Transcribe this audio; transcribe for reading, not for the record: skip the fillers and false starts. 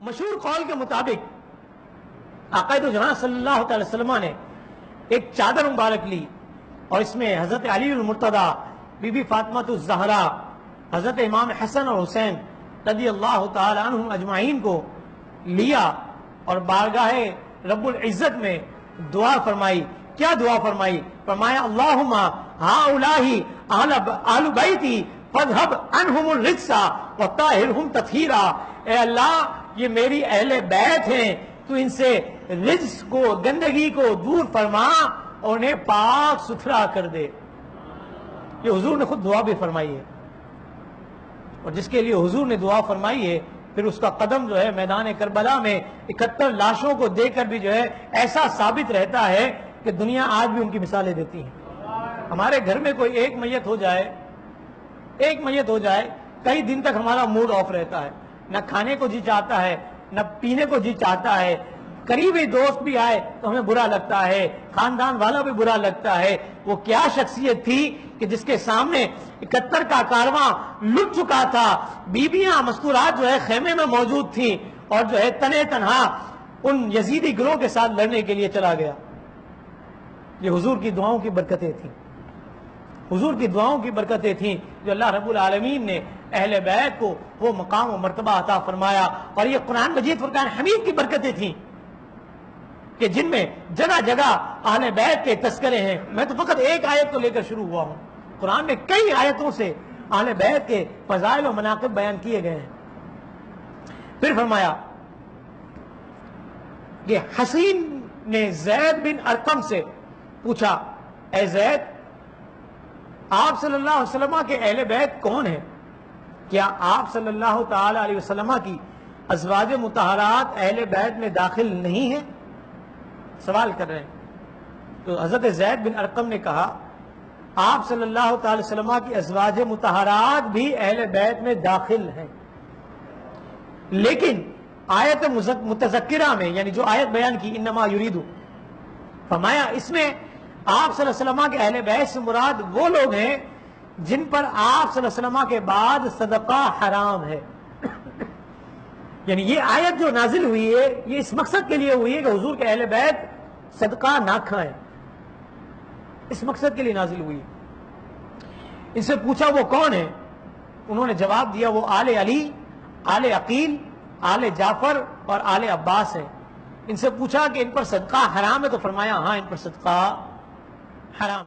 مشہور قول کے مطابق آقا دو جہاں صلی اللہ تعالی وسلم نے ایک چادر مبارک لی اور اس میں حضرت علی المرتضیٰ، بی بی فاطمہ الزہرا، حضرت امام حسن اور حسین رضی اللہ تعالی عنہم اجمعین کو لیا اور بارگاہ رب العزت میں دعا فرمائی۔ کیا دعا فرمائی؟ فرمایا اللہم ہؤلاء اہل بیتی فاذھب عنہم الرجس وطہرہم تطہیرا۔ اے اللہ، یہ میری اہل بیت ہیں، تو ان سے رجس کو، گندگی کو دور فرما اور انہیں پاک ستھرا کر دے۔ یہ حضور نے خود دعا بھی فرمائی ہے، اور جس کے لیے حضور نے دعا فرمائی ہے پھر اس کا قدم جو ہے میدان کربلا میں 71 لاشوں کو دے کر بھی جو ہے ایسا ثابت رہتا ہے کہ دنیا آج بھی ان کی مثالیں دیتی ہے۔ ہمارے گھر میں کوئی ایک میت ہو جائے کئی دن تک ہمارا موڈ آف رہتا ہے، نہ کھانے کو جی چاہتا ہے، نہ پینے کو جی چاہتا ہے، قریبی دوست بھی آئے تو ہمیں برا لگتا ہے، خاندان والا بھی برا لگتا ہے۔ وہ کیا شخصیت تھی کہ جس کے سامنے 71 کا کارواں لٹ چکا تھا، بیویاں مستورات جو ہے خیمے میں موجود تھیں، اور جو ہے تنے تنہا ان یزیدی گروہ کے ساتھ لڑنے کے لیے چلا گیا۔ یہ حضور کی دعاؤں کی برکتیں تھیں، حضور کی دعاؤں کی برکتیں تھیں جو اللہ رب العالمین نے اہل بیت کو وہ مقام و مرتبہ عطا فرمایا۔ اور یہ قرآن مجید فرقان حمید کی برکتیں تھیں کہ جن میں جگہ جگہ اہل بیت کے تذکرے ہیں۔ میں تو فقط ایک آیت کو لے کر شروع ہوا ہوں، قرآن میں کئی آیتوں سے اہل بیت کے فضائل و مناقب بیان کیے گئے ہیں۔ پھر فرمایا کہ حسین نے زید بن ارقم سے پوچھا، اے زید، آپ صلی اللہ علیہ وسلم کے اہل بیت کون ہیں؟ کیا آپ صلی اللہ تعالی علیہ وسلم کی ازواج مطہرات اہل بیت میں داخل نہیں ہیں؟ سوال کر رہے ہیں۔ تو حضرت زید بن ارقم نے کہا، آپ صلی اللہ تعالی وسلم کی ازواج مطہرات بھی اہل بیت میں داخل ہیں، لیکن آیت متذکرہ میں، یعنی جو آیت بیان کی انما یریدو، فرمایا اس میں آپ صلی اللہ علیہ وسلم کے اہل بیت سے مراد وہ لوگ ہیں جن پر آپ صلی اللہ علیہ وسلم کے بعد صدقہ حرام ہے۔ یعنی یہ آیت جو نازل ہوئی ہے یہ اس مقصد کے لیے ہوئی ہے کہ حضور کے اہل بیت صدقہ نہ کھائیں، اس مقصد کے لیے نازل ہوئی۔ ان سے پوچھا وہ کون ہیں؟ انہوں نے جواب دیا وہ آل علی، آل عقیل، آل جعفر اور آل عباس ہیں۔ ان سے پوچھا کہ ان پر صدقہ حرام ہے؟ تو فرمایا ہاں، ان پر صدقہ حرام۔